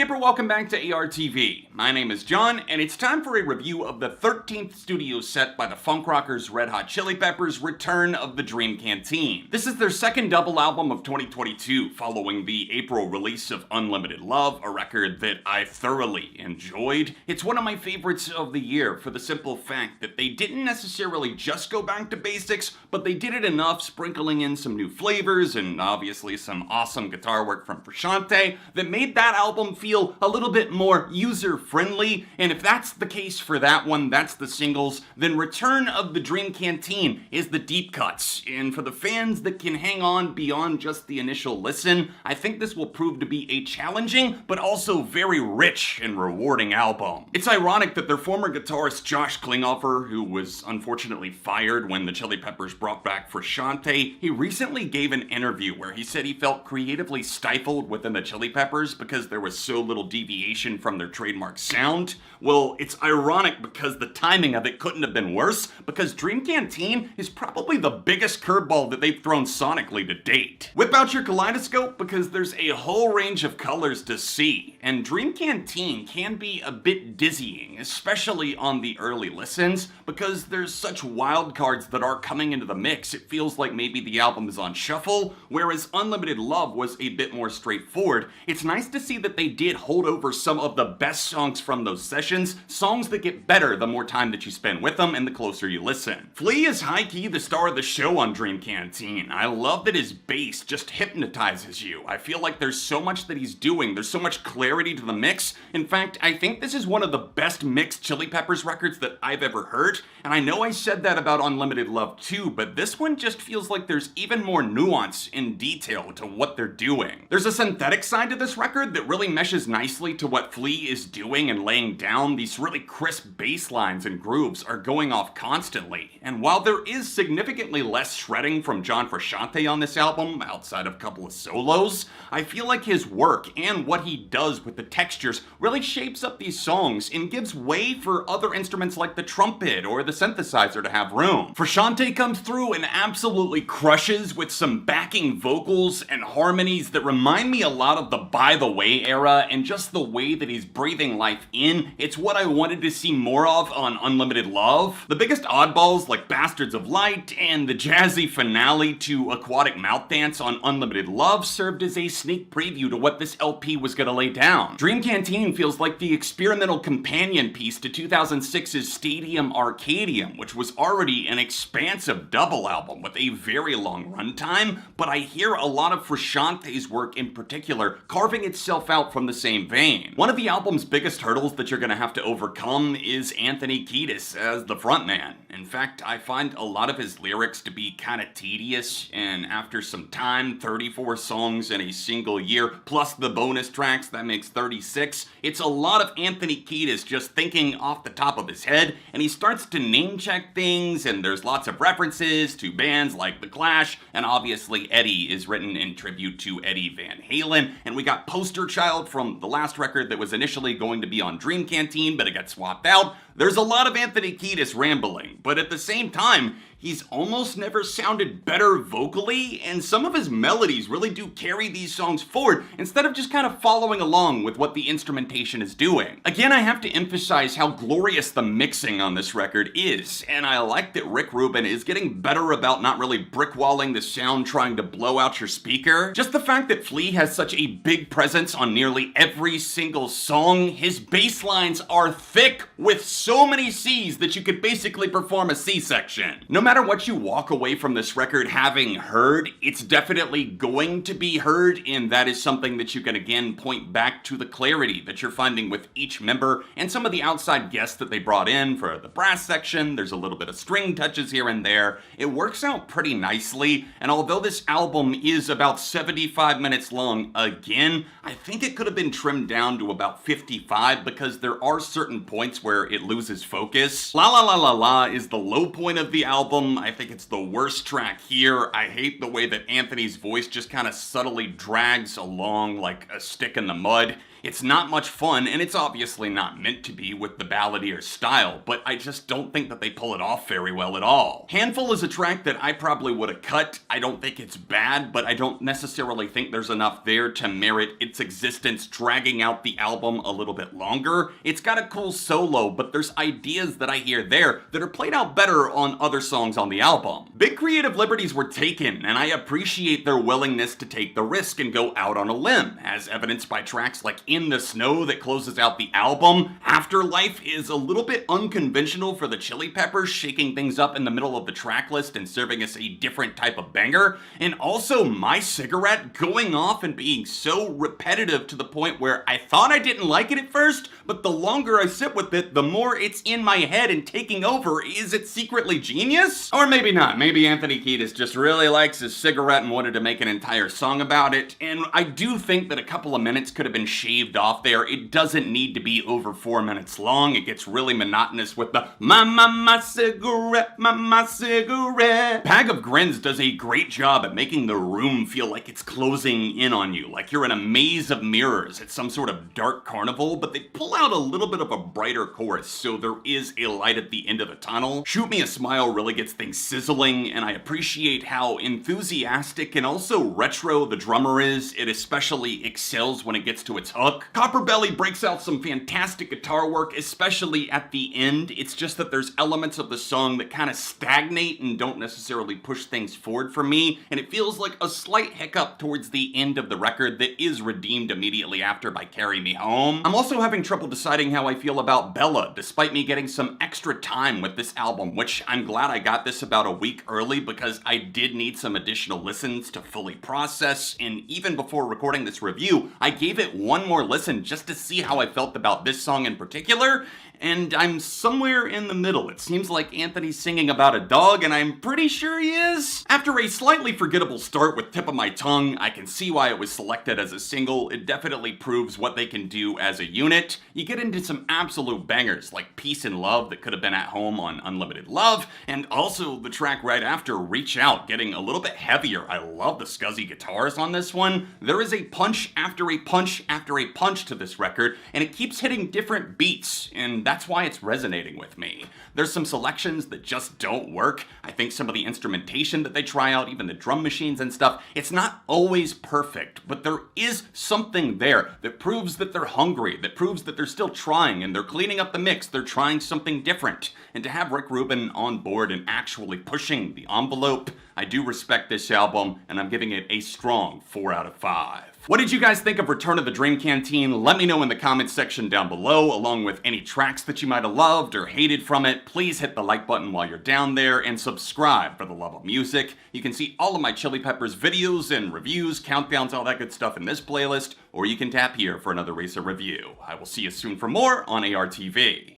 Gaper, welcome back to ARTV. My name is John, and it's time for a review of the 13th studio set by the funk rockers Red Hot Chili Peppers' Return of the Dream Canteen. This is their second double album of 2022, following the April release of Unlimited Love, a record that I thoroughly enjoyed. It's one of my favorites of the year for the simple fact that they didn't necessarily just go back to basics, but they did it enough, sprinkling in some new flavors and obviously some awesome guitar work from Frusciante, that made that album feel a little bit more user-friendly. And if that's the case for that one, that's the singles, then Return of the Dream Canteen is the deep cuts. And for the fans that can hang on beyond just the initial listen, I think this will prove to be a challenging, but also very rich and rewarding album. It's ironic that their former guitarist Josh Klinghoffer, who was unfortunately fired when the Chili Peppers brought back Frusciante, he recently gave an interview where he said he felt creatively stifled within the Chili Peppers because there was so little deviation from their trademark sound. Well, it's ironic because the timing of it couldn't have been worse, because Dream Canteen is probably the biggest curveball that they've thrown sonically to date. Whip out your kaleidoscope because there's a whole range of colors to see, and Dream Canteen can be a bit dizzying, especially on the early listens, because there's such wild cards that are coming into the mix. It feels like maybe the album is on shuffle, whereas Unlimited Love was a bit more straightforward. It's nice to see that they did hold over some of the best songs from those sessions, songs that get better the more time that you spend with them and the closer you listen. Flea is high-key the star of the show on Dream Canteen. I love that his bass just hypnotizes you. I feel like there's so much that he's doing, there's so much clarity to the mix. In fact, I think this is one of the best mixed Chili Peppers records that I've ever heard, and I know I said that about Unlimited Love too, but this one just feels like there's even more nuance and detail to what they're doing. There's a synthetic side to this record that really meshes nicely to what Flea is doing and laying down. These really crisp bass lines and grooves are going off constantly, and while there is significantly less shredding from John Frusciante on this album, outside of a couple of solos, I feel like his work and what he does with the textures really shapes up these songs and gives way for other instruments like the trumpet or the synthesizer to have room. Frusciante comes through and absolutely crushes with some backing vocals and harmonies that remind me a lot of the By the Way era, and just the way that he's breathing life in. It's what I wanted to see more of on Unlimited Love. The biggest oddballs like Bastards of Light and the jazzy finale to Aquatic Mouth Dance on Unlimited Love served as a sneak preview to what this LP was gonna lay down. Dream Canteen feels like the experimental companion piece to 2006's Stadium Arcadium, which was already an expansive double album with a very long runtime, but I hear a lot of Frusciante's work in particular carving itself out from the same vein. One of the album's biggest hurdles that you're gonna have to overcome is Anthony Keidis as the frontman. In fact, I find a lot of his lyrics to be kinda tedious, and after some time, 34 songs in a single year, plus the bonus tracks, that makes 36, it's a lot of Anthony Keidis just thinking off the top of his head, and he starts to name check things, and there's lots of references to bands like The Clash, and obviously Eddie is written in tribute to Eddie Van Halen, and we got Poster Child from the last record that was initially going to be on Dream Canteen, but it got swapped out. There's a lot of Anthony Kiedis rambling, but at the same time, he's almost never sounded better vocally, and some of his melodies really do carry these songs forward instead of just kind of following along with what the instrumentation is doing. Again, I have to emphasize how glorious the mixing on this record is, and I like that Rick Rubin is getting better about not really brickwalling the sound trying to blow out your speaker. Just the fact that Flea has such a big presence on nearly every single song, his bass lines are thick with so many C's that you could basically perform a C-section. No matter what you walk away from this record having heard, it's definitely going to be heard, and that is something that you can again point back to the clarity that you're finding with each member and some of the outside guests that they brought in for the brass section. There's a little bit of string touches here and there. It works out pretty nicely, and although this album is about 75 minutes long, again, I think it could have been trimmed down to about 55 because there are certain points where it loses focus. La La La La La is the low point of the album. I think it's the worst track here. I hate the way that Anthony's voice just kind of subtly drags along like a stick in the mud. It's not much fun, and it's obviously not meant to be with the balladier style, but I just don't think that they pull it off very well at all. Handful is a track that I probably would have cut. I don't think it's bad, but I don't necessarily think there's enough there to merit its existence dragging out the album a little bit longer. It's got a cool solo, but there's ideas that I hear there that are played out better on other songs on the album. Big creative liberties were taken, and I appreciate their willingness to take the risk and go out on a limb, as evidenced by tracks like In the Snow that closes out the album. Afterlife is a little bit unconventional for the Chili Peppers, shaking things up in the middle of the track list and serving us a different type of banger. And also My Cigarette going off and being so repetitive to the point where I thought I didn't like it at first, but the longer I sit with it, the more it's in my head and taking over. Is it secretly genius? Or maybe not. Maybe Anthony Keidis just really likes his cigarette and wanted to make an entire song about it. And I do think that a couple of minutes could have been shaved off there. It doesn't need to be over 4 minutes long. It gets really monotonous with the my cigarette, my cigarette. Bag of Grins does a great job at making the room feel like it's closing in on you, like you're in a maze of mirrors. It's some sort of dark carnival, but they pull out a little bit of a brighter chorus, so there is a light at the end of the tunnel. Shoot Me a Smile really gets things sizzling, and I appreciate how enthusiastic and also retro the drummer is. It especially excels when it gets to its hook. Copperbelly breaks out some fantastic guitar work, especially at the end. It's just that there's elements of the song that kind of stagnate and don't necessarily push things forward for me, and it feels like a slight hiccup towards the end of the record that is redeemed immediately after by Carry Me Home. I'm also having trouble deciding how I feel about Bella, despite me getting some extra time with this album, which I'm glad I got this about a week early because I did need some additional listens to fully process, and even before recording this review, I gave it one more listen just to see how I felt about this song in particular, and I'm somewhere in the middle. It seems like Anthony's singing about a dog, and I'm pretty sure he is. After a slightly forgettable start with Tip of My Tongue, I can see why it was selected as a single. It definitely proves what they can do as a unit. You get into some absolute bangers like Peace and Love that could have been at home on Unlimited Love, and also the track right after, Reach Out, getting a little bit heavier. I love the scuzzy guitars on this one. There is a punch after a punch after a punch to this record, and it keeps hitting different beats, and that's why it's resonating with me. There's some selections that just don't work. I think some of the instrumentation that they try out, even the drum machines and stuff, it's not always perfect, but there is something there that proves that they're hungry, that proves that they're still trying, and they're cleaning up the mix, they're trying something different. And to have Rick Rubin on board and actually pushing the envelope, I do respect this album, and I'm giving it a strong 4 out of 5. What did you guys think of Return of the Dream Canteen? Let me know in the comments section down below, along with any tracks that you might have loved or hated from it. Please hit the like button while you're down there, and subscribe for the love of music. You can see all of my Chili Peppers videos and reviews, countdowns, all that good stuff in this playlist, or you can tap here for another Racer review. I will see you soon for more on ARTV.